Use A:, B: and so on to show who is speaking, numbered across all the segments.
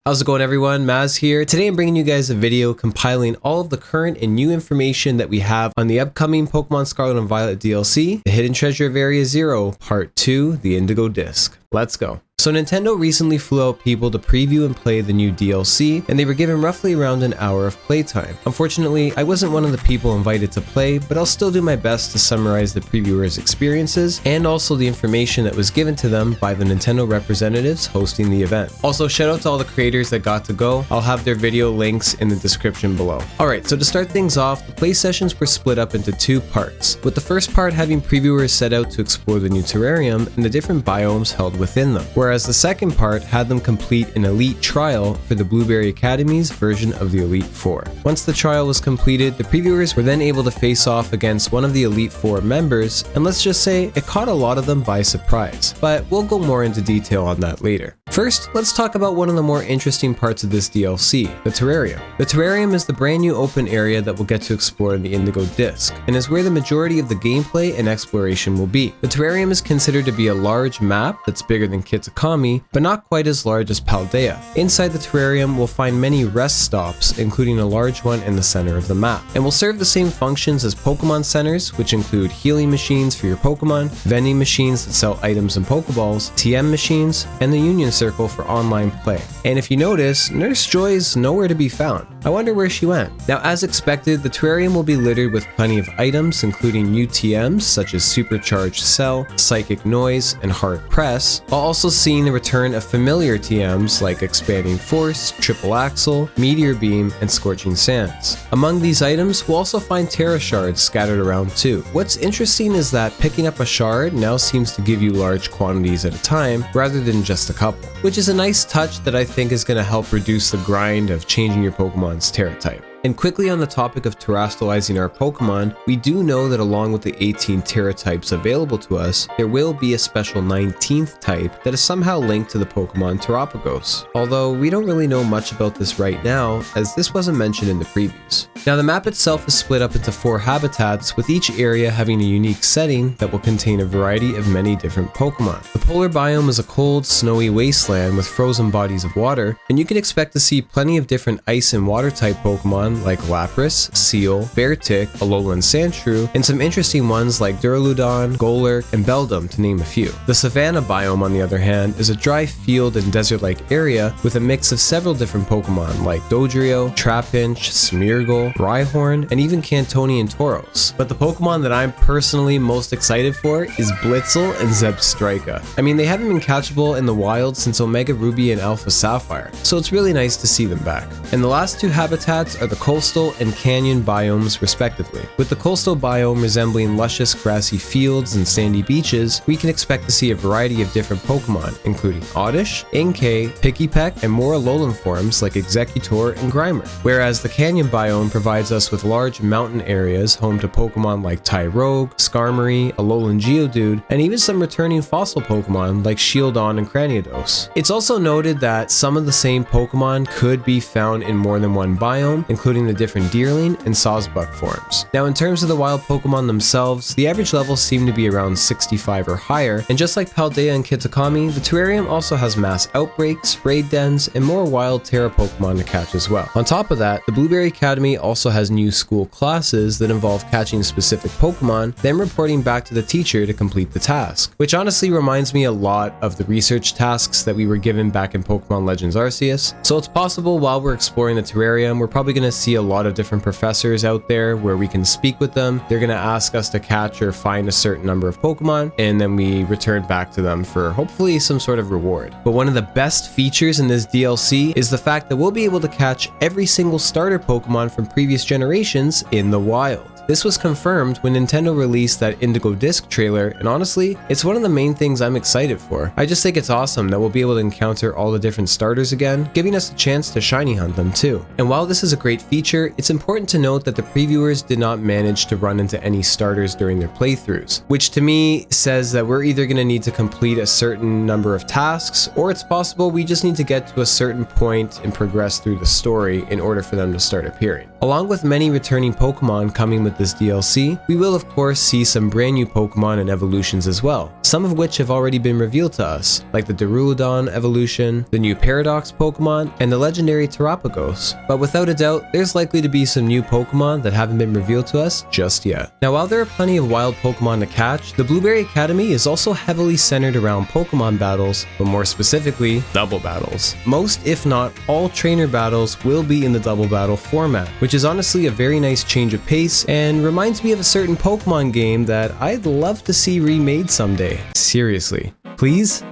A: How's it going, everyone? Maz here. Today I'm bringing you guys a video compiling all of the current and new information that we have on the upcoming Pokemon Scarlet and Violet DLC, The Hidden Treasure of Area Zero, Part 2, the Indigo Disk. Let's go. So Nintendo recently flew out people to preview and play the new DLC, and they were given roughly around an hour of playtime. Unfortunately, I wasn't one of the people invited to play, but I'll still do my best to summarize the previewers' experiences and also the information that was given to them by the Nintendo representatives hosting the event. Also, shout out to all the creators that got to go. I'll have their video links in the description below. Alright, so to start things off, the play sessions were split up into two parts, with the first part having previewers set out to explore the new terrarium and the different biomes held within them, whereas the second part had them complete an Elite trial for the Blueberry Academy's version of the Elite Four. Once the trial was completed, the previewers were then able to face off against one of the Elite Four members, and let's just say it caught a lot of them by surprise, but we'll go more into detail on that later. First, let's talk about one of the more interesting parts of this DLC, the terrarium. The terrarium is the brand new open area that we'll get to explore in the Indigo Disk, and is where the majority of the gameplay and exploration will be. The terrarium is considered to be a large map that's bigger than Kitakami, but not quite as large as Paldea. Inside the terrarium, we'll find many rest stops, including a large one in the center of the map, and will serve the same functions as Pokemon centers, which include healing machines for your Pokemon, vending machines that sell items and Pokeballs, TM machines, and the Union Circle for online play. And if you notice, Nurse Joy's nowhere to be found. I wonder where she went. Now, as expected, the terrarium will be littered with plenty of items, including new TMs such as Supercharged Cell, Psychic Noise, and Hard Press, while also seeing the return of familiar TMs like Expanding Force, Triple Axle, Meteor Beam, and Scorching Sands. Among these items, we'll also find Terra Shards scattered around too. What's interesting is that picking up a shard now seems to give you large quantities at a time, rather than just a couple, which is a nice touch that I think is going to help reduce the grind of changing your Pokemon's Terra type. And quickly on the topic of terastallizing our Pokemon, we do know that along with the 18 Terra types available to us, there will be a special 19th type that is somehow linked to the Pokemon Terapagos. Although we don't really know much about this right now, as this wasn't mentioned in the previews. Now the map itself is split up into 4 habitats, with each area having a unique setting that will contain a variety of many different Pokemon. The polar biome is a cold, snowy wasteland with frozen bodies of water, and you can expect to see plenty of different ice and water type Pokemon like Lapras, Seal, Beartick, Alolan Sandshrew, and some interesting ones like Duraludon, Golurk, and Beldum, to name a few. The Savannah biome, on the other hand, is a dry field and desert-like area with a mix of several different Pokemon like Dodrio, Trapinch, Smeargle, Rhyhorn, and even Cantonian Tauros. But the Pokemon that I'm personally most excited for is Blitzel and Zebstrika. I mean, they haven't been catchable in the wild since Omega Ruby and Alpha Sapphire, so it's really nice to see them back. And the last two habitats are the coastal and canyon biomes respectively. With the coastal biome resembling luscious grassy fields and sandy beaches, we can expect to see a variety of different Pokemon, including Oddish, Inkay, Pikipek, and more Alolan forms like Executor and Grimer. Whereas the canyon biome provides us with large mountain areas home to Pokemon like Tyrogue, Skarmory, Alolan Geodude, and even some returning fossil Pokemon like Shieldon and Cranidos. It's also noted that some of the same Pokemon could be found in more than one biome, including the different Deerling and Sawsbuck forms. Now, in terms of the wild Pokemon themselves, the average levels seem to be around 65 or higher, and just like Paldea and Kitakami, the terrarium also has mass outbreaks, raid dens, and more wild Terra Pokemon to catch as well. On top of that, the Blueberry Academy also has new school classes that involve catching specific Pokemon, then reporting back to the teacher to complete the task, which honestly reminds me a lot of the research tasks that we were given back in Pokemon Legends Arceus. So it's possible while we're exploring the terrarium, we're probably going to see a lot of different professors out there where we can speak with them. They're going to ask us to catch or find a certain number of Pokemon, and then we return back to them for hopefully some sort of reward. But one of the best features in this DLC is the fact that we'll be able to catch every single starter Pokemon from previous generations in the wild. This was confirmed when Nintendo released that Indigo Disk trailer, and honestly, it's one of the main things I'm excited for. I just think it's awesome that we'll be able to encounter all the different starters again, giving us a chance to shiny hunt them too. And while this is a great feature, it's important to note that the previewers did not manage to run into any starters during their playthroughs, which to me says that we're either going to need to complete a certain number of tasks, or it's possible we just need to get to a certain point and progress through the story in order for them to start appearing. Along with many returning Pokemon coming with this DLC, we will of course see some brand new Pokemon and evolutions as well, some of which have already been revealed to us, like the Duraludon evolution, the new Paradox Pokemon, and the legendary Terapagos. But without a doubt, there's likely to be some new Pokemon that haven't been revealed to us just yet. Now, while there are plenty of wild Pokemon to catch, the Blueberry Academy is also heavily centered around Pokemon battles, but more specifically, double battles. Most, if not all, trainer battles will be in the double battle format, which is honestly a very nice change of pace and reminds me of a certain Pokemon game that I'd love to see remade someday. Seriously, please?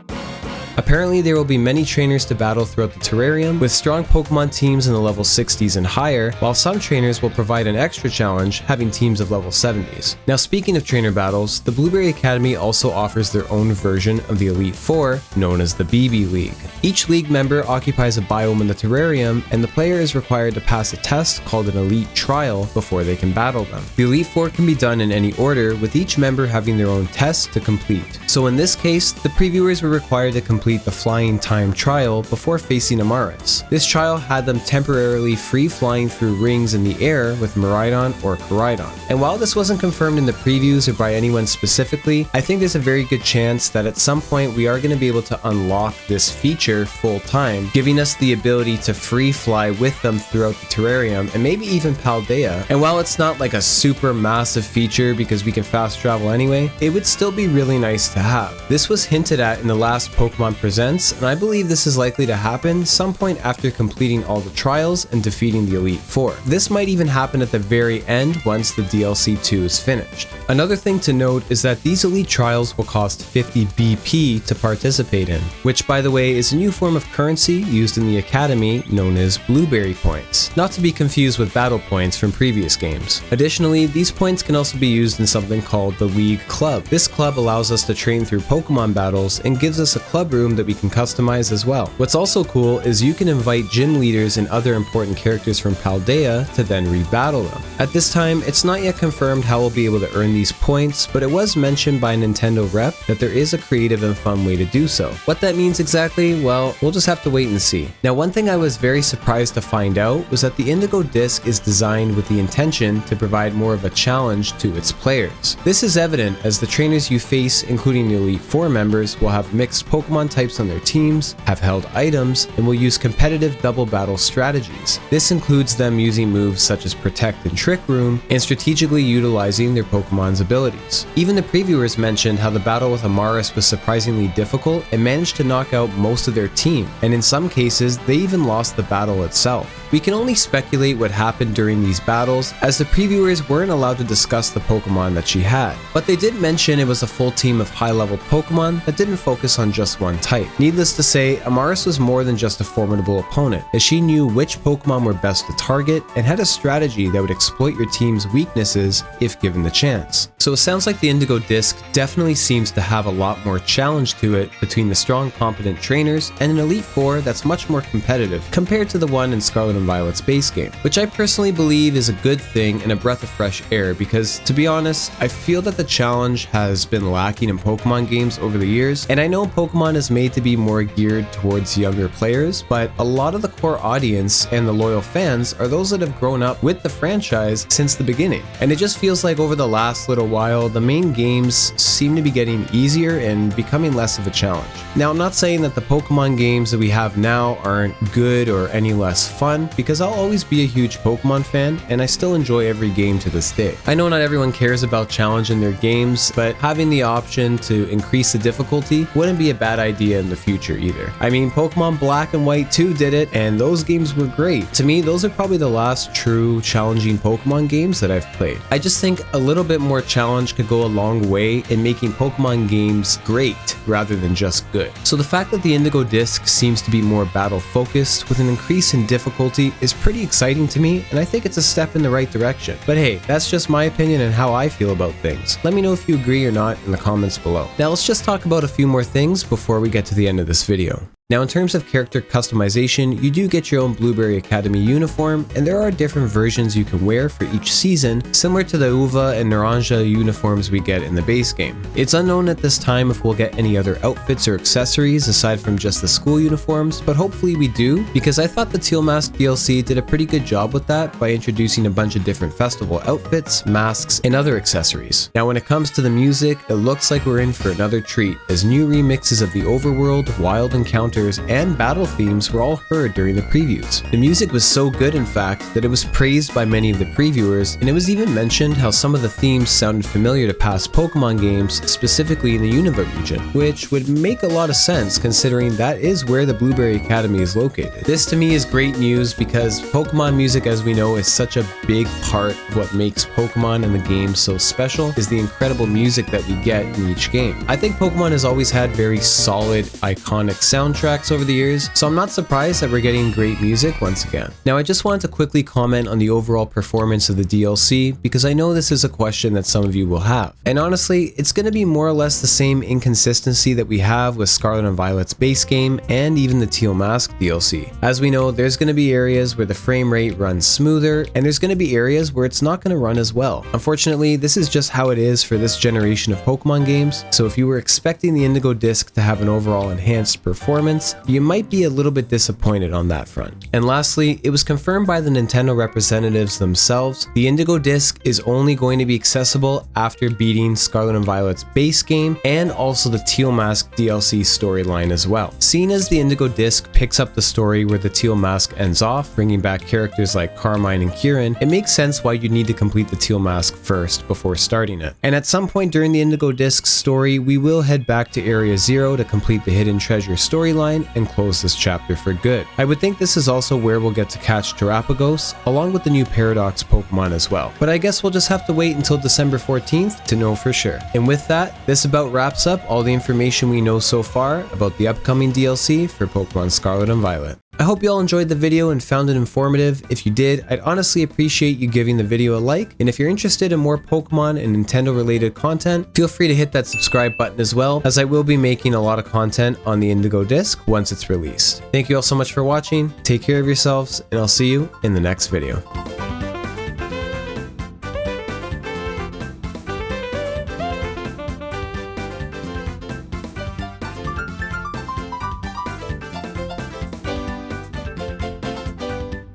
A: Apparently, there will be many trainers to battle throughout the terrarium, with strong Pokemon teams in the level 60s and higher, while some trainers will provide an extra challenge, having teams of level 70s. Now, speaking of trainer battles, the Blueberry Academy also offers their own version of the Elite Four, known as the BB League. Each league member occupies a biome in the terrarium, and the player is required to pass a test called an Elite Trial before they can battle them. The Elite Four can be done in any order, with each member having their own test to complete. So in this case, the previewers were required to complete the Flying Time Trial before facing Amaris. This trial had them temporarily free flying through rings in the air with Miraidon or Koraidon. And while this wasn't confirmed in the previews or by anyone specifically, I think there's a very good chance that at some point we are going to be able to unlock this feature full time, giving us the ability to free fly with them throughout the terrarium and maybe even Paldea. And while it's not like a super massive feature because we can fast travel anyway, it would still be really nice to have. This was hinted at in the last Pokemon Presents, and I believe this is likely to happen some point after completing all the trials and defeating the Elite Four. This might even happen at the very end once the DLC 2 is finished. Another thing to note is that these Elite Trials will cost 50 BP to participate in, which by the way is a new form of currency used in the Academy known as Blueberry Points, not to be confused with Battle Points from previous games. Additionally, these points can also be used in something called the League Club. This club allows us to train through Pokemon battles and gives us a club room that we can customize as well. What's also cool is you can invite gym leaders and other important characters from Paldea to then rebattle them. At this time, it's not yet confirmed how we'll be able to earn these points, but it was mentioned by a Nintendo rep that there is a creative and fun way to do so. What that means exactly, well, we'll just have to wait and see. Now, one thing I was very surprised to find out was that the Indigo Disk is designed with the intention to provide more of a challenge to its players. This is evident as the trainers you face, including the Elite Four members, will have mixed Pokemon types on their teams, have held items, and will use competitive double battle strategies. This includes them using moves such as Protect and Trick Room, and strategically utilizing their Pokemon's abilities. Even the previewers mentioned how the battle with Amaris was surprisingly difficult and managed to knock out most of their team, and in some cases, they even lost the battle itself. We can only speculate what happened during these battles, as the previewers weren't allowed to discuss the Pokemon that she had, but they did mention it was a full team of high-level Pokemon that didn't focus on just one type. Needless to say, Amaris was more than just a formidable opponent, as she knew which Pokemon were best to target and had a strategy that would exploit your team's weaknesses if given the chance. So it sounds like the Indigo Disk definitely seems to have a lot more challenge to it between the strong, competent trainers and an Elite Four that's much more competitive compared to the one in Scarlet and Violet's base game, which I personally believe is a good thing and a breath of fresh air because, to be honest, I feel that the challenge has been lacking in Pokemon games over the years, and I know Pokemon is made to be more geared towards younger players, but a lot of the core audience and the loyal fans are those that have grown up with the franchise since the beginning, and it just feels like over the last little while, the main games seem to be getting easier and becoming less of a challenge. Now, I'm not saying that the Pokemon games that we have now aren't good or any less fun, because I'll always be a huge Pokemon fan, and I still enjoy every game to this day. I know not everyone cares about challenge in their games, but having the option to increase the difficulty wouldn't be a bad idea in the future either. I mean, Pokemon Black and White 2 did it, and those games were great. To me, those are probably the last true challenging Pokemon games that I've played. I just think a little bit more challenge could go a long way in making Pokemon games great rather than just good. So the fact that the Indigo Disk seems to be more battle focused with an increase in difficulty is pretty exciting to me, and I think it's a step in the right direction. But hey, that's just my opinion and how I feel about things. Let me know if you agree or not in the comments below. Now let's just talk about a few more things before we get to the end of this video. Now in terms of character customization, you do get your own Blueberry Academy uniform, and there are different versions you can wear for each season, similar to the Uva and Naranja uniforms we get in the base game. It's unknown at this time if we'll get any other outfits or accessories aside from just the school uniforms, but hopefully we do, because I thought the Teal Mask DLC did a pretty good job with that by introducing a bunch of different festival outfits, masks, and other accessories. Now when it comes to the music, it looks like we're in for another treat, as new remixes of the Overworld, Wild Encounters, and battle themes were all heard during the previews. The music was so good, in fact, that it was praised by many of the previewers, and it was even mentioned how some of the themes sounded familiar to past Pokemon games, specifically in the Unova region, which would make a lot of sense considering that is where the Blueberry Academy is located. This to me is great news because Pokemon music, as we know, is such a big part of what makes Pokemon and the game so special, is the incredible music that we get in each game. I think Pokemon has always had very solid, iconic soundtracks over the years, so I'm not surprised that we're getting great music once again. Now I just wanted to quickly comment on the overall performance of the DLC because I know this is a question that some of you will have. And honestly, it's going to be more or less the same inconsistency that we have with Scarlet and Violet's base game and even the Teal Mask DLC. As we know, there's going to be areas where the frame rate runs smoother, and there's going to be areas where it's not going to run as well. Unfortunately, this is just how it is for this generation of Pokemon games, so if you were expecting the Indigo Disk to have an overall enhanced performance, you might be a little bit disappointed on that front. And lastly, it was confirmed by the Nintendo representatives themselves, the Indigo Disk is only going to be accessible after beating Scarlet and Violet's base game and also the Teal Mask DLC storyline as well. Seeing as the Indigo Disk picks up the story where the Teal Mask ends off, bringing back characters like Carmine and Kieran, it makes sense why you need to complete the Teal Mask first before starting it. And at some point during the Indigo Disk story, we will head back to Area 0 to complete the Hidden Treasure storyline and close this chapter for good. I would think this is also where we'll get to catch Terapagos, along with the new Paradox Pokemon as well. But I guess we'll just have to wait until December 14th to know for sure. And with that, this about wraps up all the information we know so far about the upcoming DLC for Pokemon Scarlet and Violet. I hope you all enjoyed the video and found it informative. If you did, I'd honestly appreciate you giving the video a like, and if you're interested in more Pokemon and Nintendo related content, feel free to hit that subscribe button as well, as I will be making a lot of content on the Indigo Disk once it's released. Thank you all so much for watching, take care of yourselves, and I'll see you in the next video.